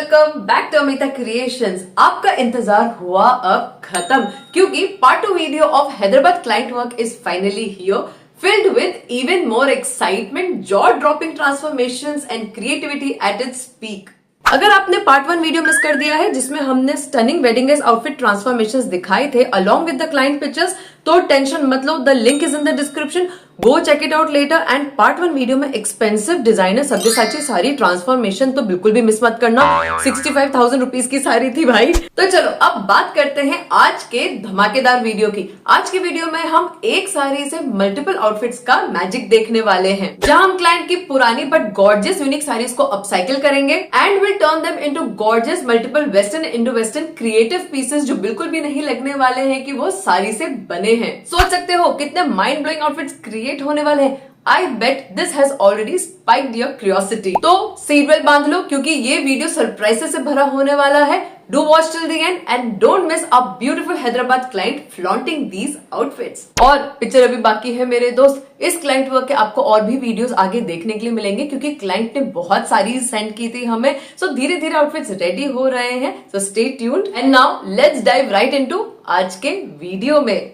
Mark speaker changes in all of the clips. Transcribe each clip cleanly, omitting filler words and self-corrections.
Speaker 1: Welcome back to Amita Creations. आपका इंतजार हुआ अब खत्म क्योंकि part 2 video of Hyderabad client work is finally here, filled with even more excitement, jaw-dropping transformations and creativity at its peak. अगर आपने पार्ट 1 वीडियो मिस कर दिया है जिसमें हमने stunning wedding dress outfit transformations दिखाए थे along with the client pictures, तो टेंशन मत लो, the link is in the description, go check it out later. And part 1 video में expensive designer Sabyasachi sari transformation तो बिल्कुल भी मिस मत करना, 65,000 रुपीज की सारी थी भाई। तो चलो अब बात करते हैं आज के धमाकेदार वीडियो की। आज के वीडियो में हम एक साड़ी से मल्टीपल आउटफिट्स का मैजिक देखने वाले हैं, जहां हम क्लाइंट की पुरानी बट गॉर्जियस यूनिक साड़ीज को अपसाइकिल करेंगे and will turn them into gorgeous multiple western Indo western creative pieces जो बिल्कुल भी नहीं लगने वाले हैं कि वो साड़ी से बने हैं। सोच सकते हो कितने माइंड ब्लोइंग आउटफिट्स क्रिएट होने वाले हैं। I bet this has already spiked your curiosity. तो सीट बेल्ट बांध लो क्योंकि ये वीडियो सरप्राइजेस से भरा होने वाला है। Do watch till the end and don't miss a beautiful Hyderabad client flaunting these outfits. और पिक्चर अभी बाकी है मेरे दोस्त। इस क्लाइंट वर्क के आपको और भी वीडियोस आगे देखने के लिए मिलेंगे क्योंकि क्लाइंट ने बहुत सारी सेंड की थी हमें। सो धीरे धीरे आउटफिट्स रेडी हो रहे हैं। So stay tuned and now let's dive right into आज के वीडियो में।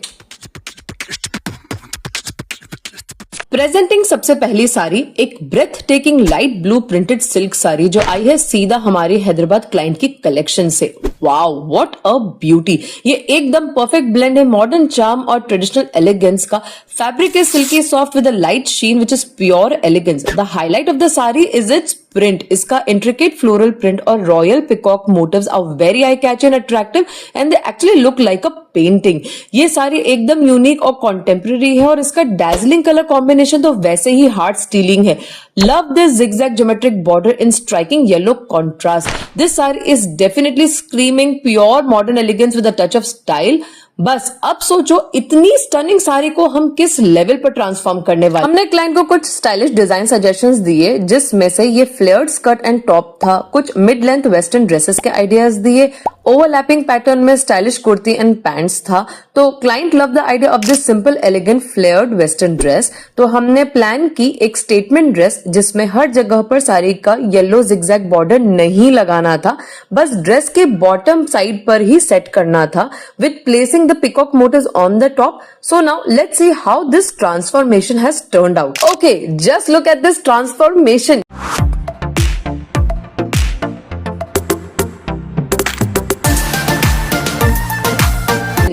Speaker 1: प्रेजेंटिंग सबसे पहली साड़ी एक breath taking light blue printed silk sari जो आई है सीधा हमारी हैदराबाद क्लाइंट की कलेक्शन से। Wow what a beauty! ये एकदम परफेक्ट ब्लेंड है मॉडर्न चार्म और ट्रेडिशनल एलिगेंस का। Fabric is silky soft with a light sheen which is pure elegance. The highlight of the sari is its print. इसका intricate floral print और royal peacock motifs are very eye catchy and attractive and they actually look like a painting. ये साड़ी एकदम unique और contemporary है और इसका dazzling colour combination तो वैसे ही हार्ट स्टीलिंग है। Love this zigzag geometric border in striking yellow contrast. This saree is definitely screaming pure modern elegance with a touch of style. बस अब सोचो इतनी स्टनिंग साड़ी को हम किस लेवल पर ट्रांसफॉर्म करने वाले। हमने क्लाइंट को कुछ स्टाइलिश डिजाइन सजेशंस दिए जिसमें से ये फ्लेयर्ड स्कर्ट एंड टॉप था, कुछ मिड लेंथ वेस्टर्न ड्रेसेस के आइडियाज दिए, ओवरलैपिंग पैटर्न में स्टाइलिश कुर्ती एंड पैंट्स था। तो client love the idea of this simple elegant flared western dress. तो हमने प्लान की एक स्टेटमेंट ड्रेस जिसमें हर जगह पर साड़ी का येलो जिगजैग बॉर्डर नहीं लगाना था, बस ड्रेस के बॉटम साइड पर ही सेट करना था with placing the peacock motifs on the top. So now let's see how this transformation has turned out. Okay, just look at this transformation.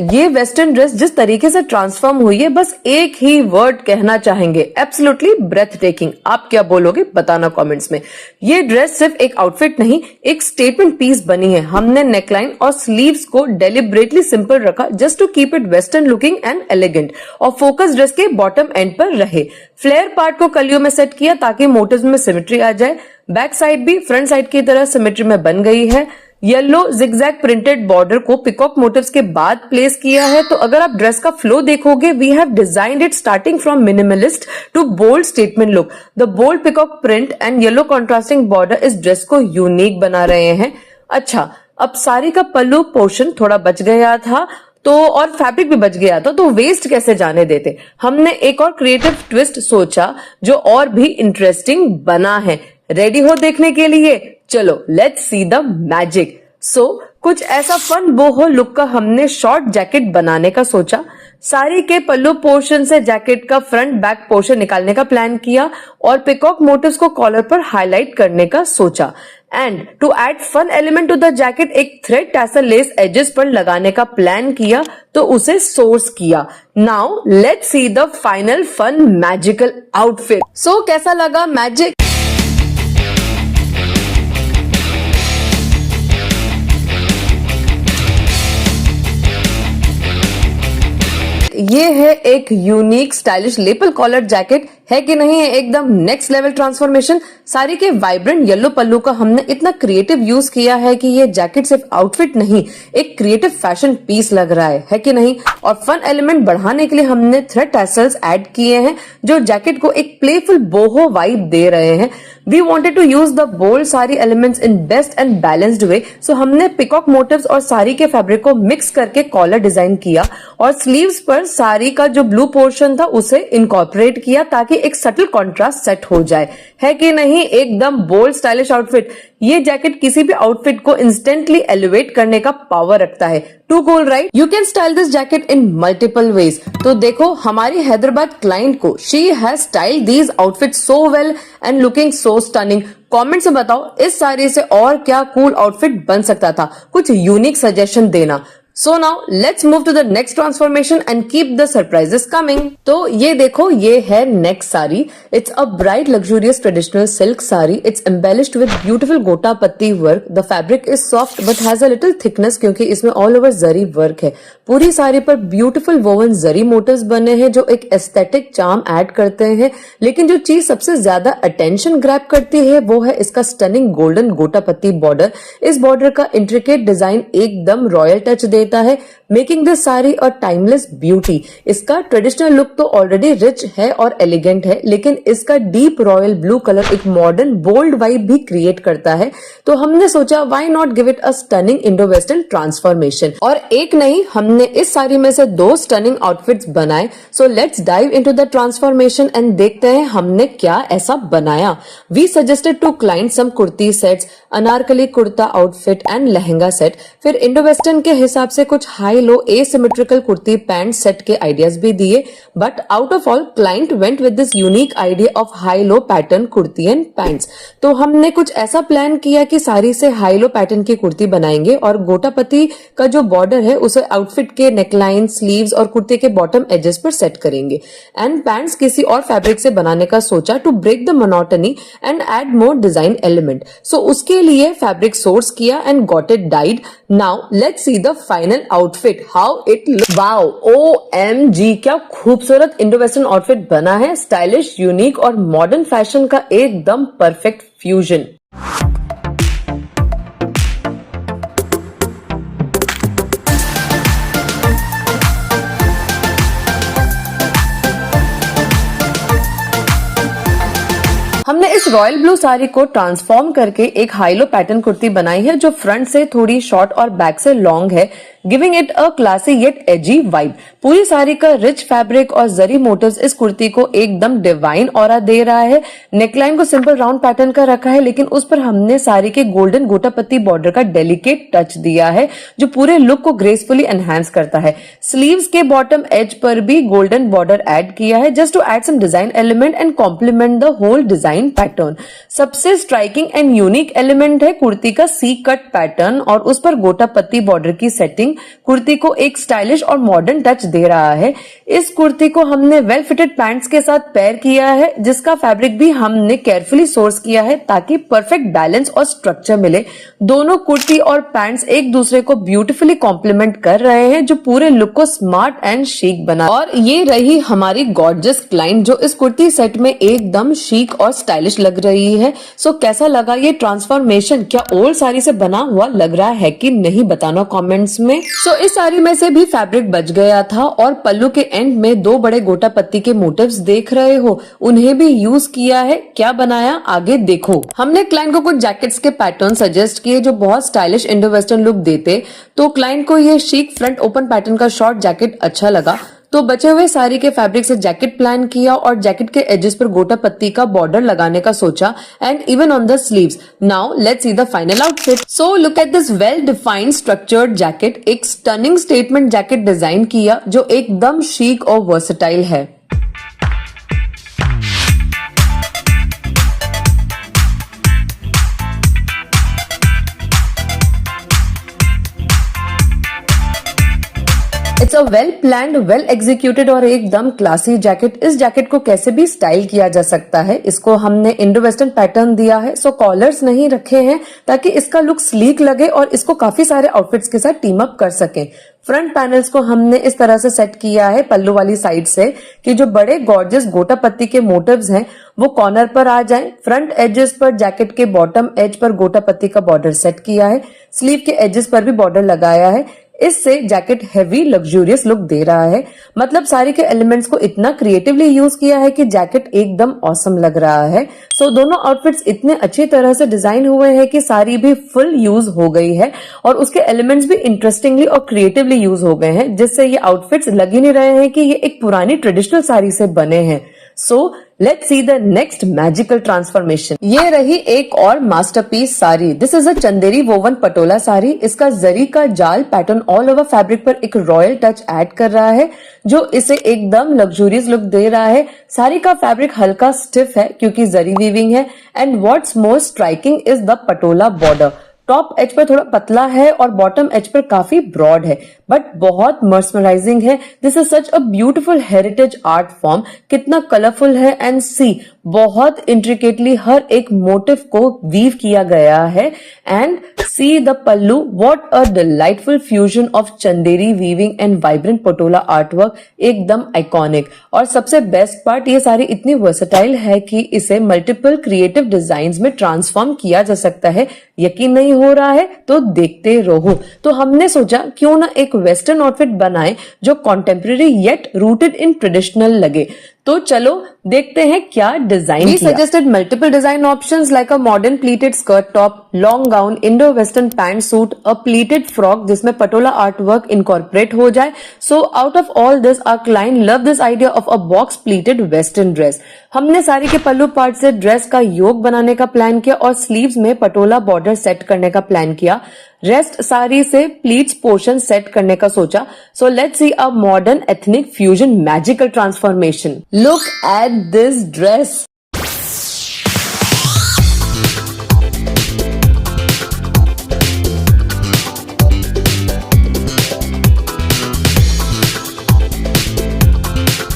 Speaker 1: ये western dress जिस तरीके से ट्रांसफॉर्म हुई है, बस एक ही वर्ड कहना चाहेंगे, एब्सोल्युटली ब्रेथ टेकिंग। आप क्या बोलोगे बताना कमेंट्स में। ये ड्रेस सिर्फ एक आउटफिट नहीं, एक स्टेटमेंट पीस बनी है। हमने नेकलाइन और स्लीव्स को डेलिब्रेटली सिंपल रखा just to keep it western looking and elegant, और फोकस ड्रेस के बॉटम एंड पर रहे। फ्लेयर पार्ट को कलियों में सेट किया ताकि मोटिव्स में सिमेट्री आ जाए। बैक साइड भी फ्रंट साइड की तरह सिमेट्री में बन गई है। येलो जिगजैग प्रिंटेड बॉर्डर को पिकॉक मोटिव्स के बाद प्लेस किया है। तो अगर आप ड्रेस का फ्लो देखोगे, we have designed it starting from minimalist to bold statement look. The bold peacock print and yellow contrasting border इस ड्रेस को यूनिक बना रहे हैं। अच्छा, अब साड़ी का पल्लू पोर्शन थोड़ा बच गया था तो, और फैब्रिक भी बच गया था, तो वेस्ट कैसे जाने देते। हमने एक और क्रिएटिव ट्विस्ट सोचा जो और भी इंटरेस्टिंग बना है। रेडी हो देखने के लिए? चलो लेट्स सी द मैजिक। सो कुछ ऐसा फन बोहो लुक का हमने शॉर्ट जैकेट बनाने का सोचा। साड़ी के पल्लू पोर्शन से जैकेट का फ्रंट बैक पोर्शन निकालने का प्लान किया और पिकॉक मोटिव्स को कॉलर पर हाईलाइट करने का सोचा। And to add fun element to the jacket एक थ्रेड टैसल लेस एजेस पर लगाने का प्लान किया, तो उसे सोर्स किया। Now let's see the final fun magical outfit. So कैसा लगा मैजिक? ये है एक unique stylish lapel collar jacket, है कि नहीं है एकदम नेक्स्ट लेवल ट्रांसफॉर्मेशन। साड़ी के वाइब्रेंट येलो पल्लू का हमने इतना क्रिएटिव यूज किया है कि ये जैकेट सिर्फ आउटफिट नहीं, एक क्रिएटिव फैशन पीस लग रहा है कि नहीं। और फन एलिमेंट बढ़ाने के लिए हमने थ्रेड टैसल्स ऐड किए हैं जो जैकेट को एक प्लेफुल बोहो वाइब दे रहे हैं। We wanted to use the bold sari elements in best and balanced way, so हमने पिकॉक मोटिव्स और साड़ी के फैब्रिक को मिक्स करके कॉलर डिजाइन किया और स्लीव्स पर साड़ी का जो ब्लू पोर्शन था उसे इनकॉर्पोरेट किया ताकि ताकि एक सटल कॉन्ट्रास्ट सेट हो जाए। है कि नहीं एकदम बोल्ड स्टाइलिश आउटफिट। ये जैकेट किसी भी आउटफिट को इंस्टेंटली एलिवेट करने का पावर रखता है। Too cool right? You can style this jacket in multiple ways. तो देखो हमारी हैदराबाद क्लाइंट को she has style these outfit so well and looking so stunning. Comment में बताओ इस साड़ी से और क्या कूल आउटफिट बन सकता था, कुछ यूनिक सजेशन देना। So now let's move to the next transformation and keep the surprises coming. तो ये देखो ये है next sari. It's a bright luxurious traditional silk saree. It's embellished with beautiful गोटा पत्ती work. The fabric is soft but has a little thickness क्योंकि इसमें all over जरी work है। पूरी साड़ी पर beautiful woven जरी मोटिव्स बने हैं जो एक aesthetic charm add करते हैं। लेकिन जो चीज सबसे ज्यादा attention grab करती है वो है इसका stunning golden गोटा पत्ती border. इस border का intricate design एकदम royal touch देता है, मेकिंग दिस साड़ी और टाइमलेस ब्यूटी। इसका ट्रेडिशनल लुक तो ऑलरेडी रिच है और एलिगेंट है, लेकिन इसका डीप रॉयल ब्लू कलर एक मॉडर्न बोल्ड वाइब भी क्रिएट करता है। तो हमने सोचा why not give it a stunning Indo western transformation. और एक नहीं, हमने इस साड़ी में से 2 स्टनिंग आउटफिट्स बनाए। So let's dive into the transformation and देखते हैं हमने क्या ऐसा बनाया। We suggested to client some kurti sets, anarkali kurta outfit and lehenga set. फिर इंडो वेस्टर्न के हिसाब से कुछ high low asymmetrical kurti pant set के आइडियाज भी दिए, but out of all client went with this unique idea of high low pattern kurti and pants. तो हमने कुछ ऐसा प्लान किया कि साड़ी से हाई लो पैटर्न की कुर्ती बनाएंगे और गोटापति का जो बॉर्डर है उसे आउटफिट के नेकलाइन, स्लीव्स और कुर्ते के बॉटम एजेस पर सेट करेंगे। एंड पैंट्स किसी और फैब्रिक से बनाने का सोचा to break the monotony and add more design element. So उसके लिए फैब्रिक सोर्स किया and got it dyed. Now let's see the final outfit, how it look. Wow, OMG, क्या खूबसूरत इंडो वेस्टर्न आउटफिट बना है। स्टाइलिश, यूनिक और modern fashion का एकदम परफेक्ट फ्यूजन। हमने इस रॉयल ब्लू साड़ी को ट्रांसफॉर्म करके एक हाईलो पैटर्न कुर्ती बनाई है जो फ्रंट से थोड़ी शॉर्ट और बैक से लॉन्ग है, giving it a classy yet AG vibe. पूरी साड़ी का रिच फैब्रिक और जरी मोटिव्स इस कुर्ती को एकदम डिवाइन ऑरा दे रहा है। नेकलाइन को सिंपल राउंड पैटर्न का रखा है, लेकिन उस पर हमने साड़ी के गोल्डन गोटापत्ती बॉर्डर का डेलिकेट टच दिया है जो पूरे लुक को ग्रेसफुली एनहांस करता है। स्लीव्स के बॉटम एज पर भी गोल्डन बॉर्डर ऐड किया है just to add some design element and complement the whole design pattern. सबसे स्ट्राइकिंग एंड यूनिक एलिमेंट है कुर्ती का सी कट पैटर्न और उस पर गोटापत्ती बॉर्डर की सेटिंग कुर्ती को एक स्टाइलिश और मॉडर्न टच दे रहा है। इस कुर्ती को हमने वेल फिटेड पैंट्स के साथ पेयर किया है जिसका फैब्रिक भी हमने केयरफुली सोर्स किया है ताकि परफेक्ट बैलेंस और स्ट्रक्चर मिले। दोनों कुर्ती और पैंट्स एक दूसरे को ब्यूटीफुली कॉम्प्लीमेंट कर रहे हैं जो पूरे लुक को स्मार्ट एंड शीक बना। और ये रही हमारी गॉर्जियस क्लाइंट जो इस कुर्ती सेट में एकदम शीक और स्टाइलिश लग रही है। सो कैसा लगा ये ट्रांसफॉर्मेशन? क्या ओल्ड साड़ी से बना हुआ लग रहा है कि नहीं, बताना कमेंट्स में। सो इस साड़ी में से भी फैब्रिक बच गया था और पल्लू के एंड में 2 बड़े गोटापत्ती के मोटिव्स देख रहे हो, उन्हें भी यूज किया है। क्या बनाया आगे देखो। हमने क्लाइंट को कुछ जैकेट्स के पैटर्न सजेस्ट किए जो बहुत स्टाइलिश इंडो वेस्टर्न लुक देते। तो क्लाइंट को ये शीक फ्रंट ओपन पैटर्न का शॉर्ट जैकेट अच्छा लगा, तो बचे हुए साड़ी के फैब्रिक से जैकेट प्लान किया और जैकेट के एजेस पर गोटापत्ती का बॉर्डर लगाने का सोचा and even on the sleeves. Now let's see the final outfit. So look at this well defined structured jacket. एक स्टनिंग स्टेटमेंट जैकेट डिजाइन किया जो एकदम शीक और वर्सेटाइल है। It's a well planned, well executed और एकदम classy jacket. इस jacket को कैसे भी स्टाइल किया जा सकता है। इसको हमने इंडो वेस्टर्न पैटर्न दिया है, सो कॉलर्स नहीं रखे हैं ताकि इसका लुक स्लीक लगे और इसको काफी सारे आउटफिट्स के साथ टीम अप कर सकें। फ्रंट पैनल्स को हमने इस तरह से सेट किया है पल्लू वाली साइड से कि जो बड़े गॉर्जियस गोटापत्ती के मोटिव्स हैं वो कॉर्नर पर आ जाएं। फ्रंट एजेस पर जैकेट के बॉटम एज पर गोटापत्ती का बॉर्डर सेट किया है। स्लीव के एजेस पर भी बॉर्डर लगाया है। इससे जैकेट हेवी लग्जूरियस लुक दे रहा है। मतलब साड़ी के एलिमेंट्स को इतना क्रिएटिवली यूज किया है कि जैकेट एकदम ऑसम लग रहा है। सो दोनों आउटफिट्स इतने अच्छी तरह से डिजाइन हुए हैं कि साड़ी भी फुल यूज हो गई है और उसके एलिमेंट्स भी इंटरेस्टिंगली और क्रिएटिवली यूज हो गए हैं, जिससे ये आउटफिट्स लग ही नहीं रहे हैं कि ये एक पुरानी ट्रेडिशनल साड़ी से बने हैं। So let's see the next magical transformation. ये रही एक और masterpiece sari. This is a Chanderi woven Patola sari. इसका जरी का जाल पैटर्न ऑल ओवर फैब्रिक पर एक रॉयल टच ऐड कर रहा है जो इसे एकदम लग्जूरियस लुक दे रहा है। साड़ी का फैब्रिक हल्का स्टिफ है क्योंकि जरी वीविंग है and what's more striking is the patola border. Top edge पर थोड़ा पतला है और बॉटम एज पर काफी ब्रॉड है बट बहुत मर्समराइजिंग है। This is such a beautiful heritage art form. कितना कलरफुल है एंड सी बहुत इंट्रिकेटली हर एक मोटिव को वीव किया गया है and see the pallu. What a delightful fusion of Chanderi weaving and vibrant Patola artwork, एकदम आइकॉनिक। और सबसे बेस्ट पार्ट, ये साड़ी इतनी वर्सेटाइल है कि इसे मल्टीपल क्रिएटिव डिजाइन्स में ट्रांसफॉर्म किया जा सकता है। यकीन नहीं हो रहा है तो देखते रहो। तो हमने सोचा क्यों ना एक वेस्टर्न आउटफिट बनाएं जो contemporary yet rooted in traditional लगे। तो चलो देखते हैं क्या design. We suggested multiple design options like a modern pleated skirt top, long gown, Indo-Western pant suit, a pleated frock जिसमें पटोला artwork incorporate हो जाए। So out of all this, our client loved this idea of a box pleated western dress। हमने साड़ी के पल्लू part से dress का योक बनाने का plan किया और स्लीव्स में पटोला बॉर्डर सेट करने का प्लान किया। रेस्ट साड़ी से प्लीट्स पोर्शन सेट करने का सोचा। So let's see a modern ethnic fusion magical transformation. Look at this dress.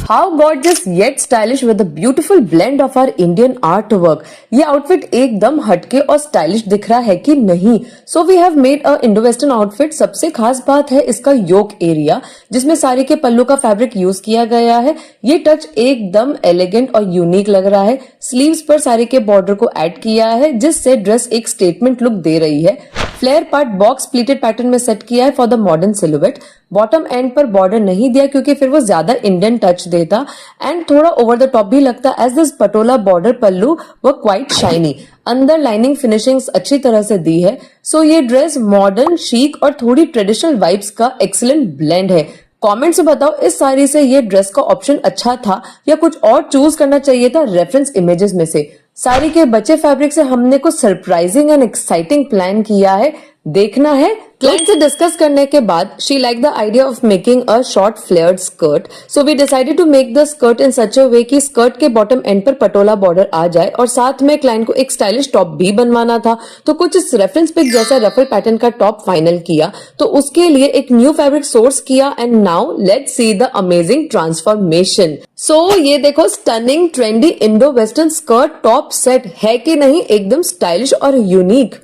Speaker 1: How gorgeous yet stylish with a beautiful blend of our Indian artwork। ये outfit एकदम हटके और stylish दिख रहा है कि नहीं? So we have made a Indo-Western outfit। सबसे खास बात है इसका योक एरिया जिसमें साड़ी के पल्लू का फैब्रिक यूज किया गया है। ये टच एकदम एलिगेंट और यूनिक लग रहा है। स्लीव्स पर साड़ी के बॉर्डर को ऐड किया है जिससे ड्रेस एक स्टेटमेंट लुक दे रही है। Flare part box pleated pattern में सेट किया है for the modern silhouette. Bottom end पर बॉर्डर नहीं दिया क्योंकि फिर वो ज्यादा इंडियन टच देता एंड थोड़ा ओवर द टॉप भी लगता as this patola border pallu वो क्वाइट शाइनी। अंदर लाइनिंग फिनिशिंग्स अच्छी तरह से दी है। सो ये ड्रेस मॉडर्न, शीक और थोड़ी ट्रेडिशनल वाइब्स का एक्सीलेंट ब्लेंड है। कमेंट से बताओ इस साड़ी से ये ड्रेस का ऑप्शन अच्छा था या कुछ और चूज करना चाहिए था रेफरेंस इमेजेस में से। साड़ी के बचे फैब्रिक से हमने कुछ सरप्राइजिंग एंड एक्साइटिंग प्लान किया है। देखना है। क्लाइंट से डिस्कस करने के बाद she like the idea of making a short flared skirt. So we decided to make the skirt in such a way कि स्कर्ट के बॉटम एंड पर पटोला बॉर्डर आ जाए और साथ में क्लाइंट को एक स्टाइलिश टॉप भी बनवाना था। तो कुछ इस रेफरेंस पिक जैसा रफल पैटर्न का टॉप फाइनल किया। तो उसके लिए एक न्यू फैब्रिक सोर्स किया and now let's see the amazing transformation. So ये देखो, stunning trendy Indo western skirt top set है कि नहीं? एकदम स्टाइलिश और यूनिक।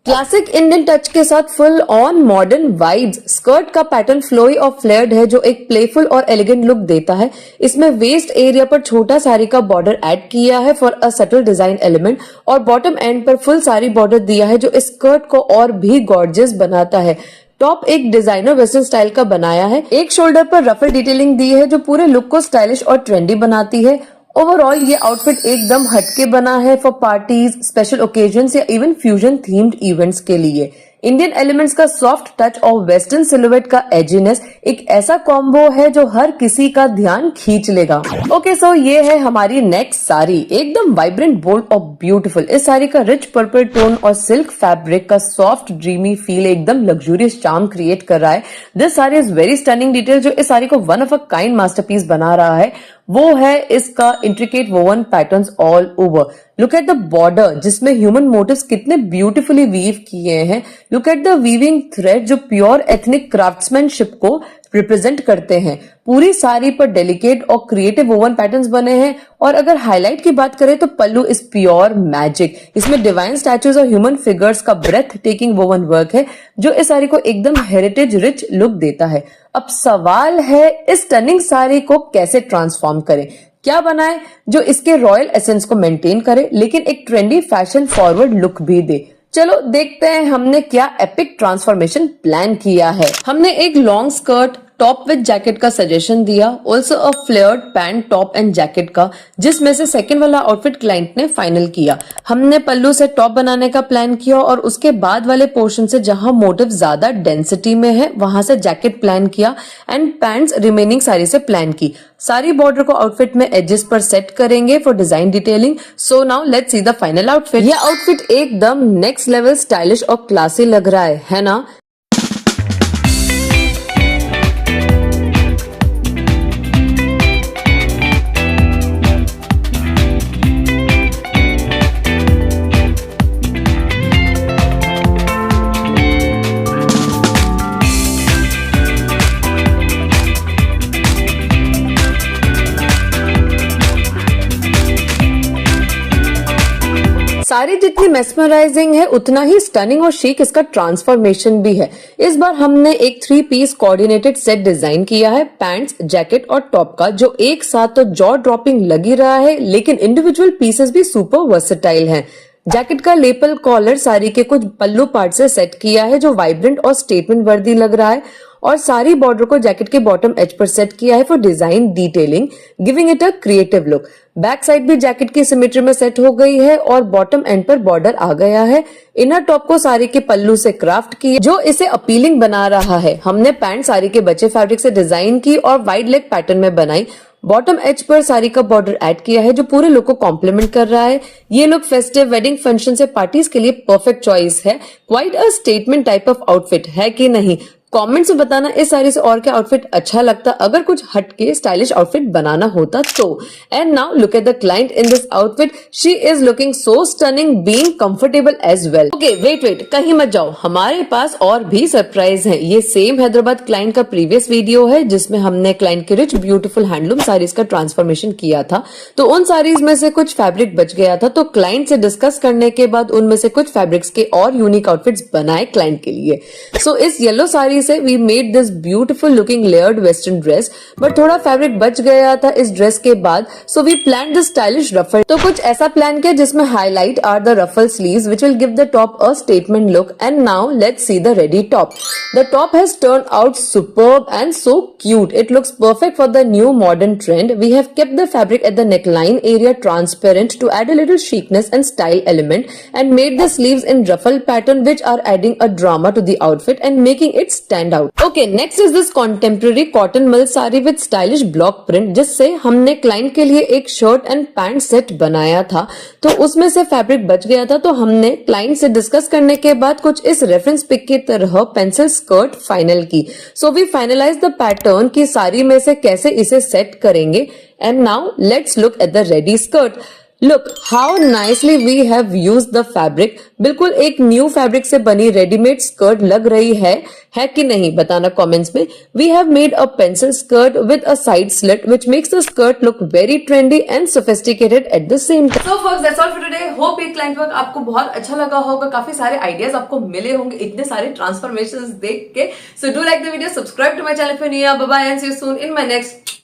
Speaker 1: क्लासिक इंडियन टच के साथ full on modern vibes. Skirt का पैटर्न फ्लोई और फ्लेयर्ड है जो एक प्लेफुल और एलिगेंट लुक देता है। इसमें वेस्ट एरिया पर छोटा साड़ी का बॉर्डर ऐड किया है for a subtle design element और बॉटम एंड पर फुल साड़ी बॉर्डर दिया है जो इस स्कर्ट को और भी गॉर्जियस बनाता है। टॉप एक डिजाइनर वेस्टर्न स्टाइल का बनाया है। एक शोल्डर पर रफल डिटेलिंग दी है जो पूरे लुक को स्टाइलिश और ट्रेंडी बनाती है। ओवरऑल ये आउटफिट एकदम हटके बना है फॉर पार्टीज, स्पेशल ओकेजन्स या इवन फ्यूजन थीम्ड इवेंट्स के लिए। इंडियन एलिमेंट्स का सॉफ्ट टच और वेस्टर्न सिलुएट का एजीनेस एक ऐसा कॉम्बो है जो हर किसी का ध्यान खींच लेगा। ओके, सो ये है हमारी नेक्स्ट साड़ी। एकदम वाइब्रेंट, बोल्ड और ब्यूटीफुल। इस साड़ी का रिच पर्पल टोन और सिल्क फैब्रिक का सॉफ्ट ड्रीमी फील एकदम लग्जूरियस चार्म क्रिएट कर रहा है। This sari is very stunning detail जो इस साड़ी को one of a kind masterpiece बना रहा है वो है इसका intricate woven patterns all over. Look at the border जिसमें ह्यूमन मोटिव्स कितने ब्यूटीफुली वीव किए हैं। Look at the weaving thread जो प्योर एथनिक क्राफ्ट्समैनशिप को रिप्रेजेंट करते हैं। पूरी साड़ी पर डेलिकेट और क्रिएटिव वोवन पैटर्न्स बने हैं। और अगर हाईलाइट की बात करें तो पल्लू इज प्योर मैजिक। इसमें डिवाइन स्टैचूज और ह्यूमन फिगर्स का ब्रेथ टेकिंग वोवन वर्क है जो इस साड़ी को एकदम हेरिटेज रिच लुक देता है। अब सवाल है इस स्टनिंग साड़ी को कैसे ट्रांसफॉर्म करें, क्या बनाए जो इसके रॉयल एसेंस को मेंटेन करे लेकिन एक ट्रेंडी फैशन फॉरवर्ड लुक भी दे। चलो देखते हैं हमने क्या एपिक ट्रांसफॉर्मेशन प्लान किया है। हमने एक long skirt, top with jacket का सजेशन दिया, also a flared pant top and jacket का, जिसमें से सेकंड वाला आउटफिट क्लाइंट ने फाइनल किया। हमने पल्लू से टॉप बनाने का प्लान किया और उसके बाद वाले पोर्शन से जहां मोटिव ज्यादा डेंसिटी में है वहां से जैकेट प्लान किया एंड पैंट्स रिमेनिंग साड़ी से प्लान की। सारी बॉर्डर को आउटफिट में एजेस पर सेट करेंगे for design detailing. So now let's see the final outfit. यह आउटफिट एकदम नेक्स्ट लेवल स्टाइलिश और क्लासी लग रहा है ना? साड़ी जितनी मेस्मराइजिंग है उतना ही स्टनिंग और शीक इसका ट्रांसफॉर्मेशन भी है। इस बार हमने एक 3 पीस कोऑर्डिनेटेड सेट डिजाइन किया है पैंट्स, जैकेट और टॉप का, जो एक साथ तो जॉ ड्रॉपिंग लग ही रहा है लेकिन इंडिविजुअल पीसेस भी सुपर वर्सेटाइल हैं। जैकेट का लेपल कॉलर साड़ी के कुछ पल्लू पार्ट से सेट किया है जो वाइब्रेंट और स्टेटमेंट वर्दी लग रहा है, और सारी बॉर्डर को जैकेट के बॉटम एज पर सेट किया है for design detailing, giving it a creative look. Back side भी जैकेट की सिमेट्री में सेट हो गई है और बॉटम एंड पर बॉर्डर आ गया है। इनर टॉप को साड़ी के पल्लू से क्राफ्ट किया जो इसे अपीलिंग बना रहा है। हमने पैंट साड़ी के बचे फैब्रिक से डिजाइन की और वाइड लेग पैटर्न में बनाई। बॉटम एज पर साड़ी का बॉर्डर ऐड किया है जो पूरे लुक को कॉम्प्लीमेंट कर रहा है। ये लुक फेस्टिव, वेडिंग, फंक्शन से पार्टीज के लिए परफेक्ट चॉइस है। Quite a statement type of outfit है कि नहीं? कमेंट्स में बताना इस साड़ी से और क्या आउटफिट अच्छा लगता अगर कुछ हटके स्टाइलिश आउटफिट बनाना होता तो। And now look at the client in this outfit. She is looking so stunning, being comfortable as well. Okay wait, कहीं मत जाओ, हमारे पास और भी सरप्राइज है। ये सेम हैदराबाद क्लाइंट का प्रीवियस वीडियो है जिसमें हमने क्लाइंट के रिच ब्यूटीफुल हैंडलूम साड़ीज का ट्रांसफॉर्मेशन किया था। तो उन साड़ीज में से कुछ फैब्रिक बच गया था, तो क्लाइंट से डिस्कस करने के बाद उनमें से कुछ फैब्रिक्स के और यूनिक आउटफिट्स बनाए क्लाइंट के लिए। सो इस येलो साड़ी से we made this beautiful looking layered western dress, but थोड़ा फैब्रिक बच गया था इस ड्रेस के बाद, so we planned this stylish ruffle। तो कुछ ऐसा प्लान किया जिसमें highlight are the ruffle sleeves which will give the top a statement look। And now let's see the ready top। The top has turned out superb and so cute। It looks perfect for the new modern trend। We have kept the fabric at the neckline area transparent to add a little chicness and style element, and made the sleeves in ruffle pattern which are adding a drama to the outfit and making it stand out। Okay, next is this contemporary cotton mill sari with stylish block print, जिससे हमने client के लिए एक shirt and pant set बनाया था। तो उसमें से फैब्रिक बच गया था, तो हमने क्लाइंट से डिस्कस करने के बाद कुछ इस रेफरेंस पिक की तरह पेंसिल स्कर्ट फाइनल की। So we finalise the pattern की साड़ी में से कैसे इसे सेट करेंगे। And now let's look at the ready skirt. Look how nicely we have used the fabric। बिल्कुल एक न्यू फैब्रिक से बनी रेडीमेड स्कर्ट लग रही है कि नहीं बताना कमेंट्स में। We have made a pencil skirt with a side slit which makes the skirt look very trendy and sophisticated at the same time। So folks, that's all for today। Hope ये client work आपको बहुत अच्छा लगा होगा, काफी सारे ideas आपको मिले होंगे इतने सारे ट्रांसफॉर्मेशंस देख के। So do like the video, subscribe to my channel if you're new। Bye bye and see you soon in my next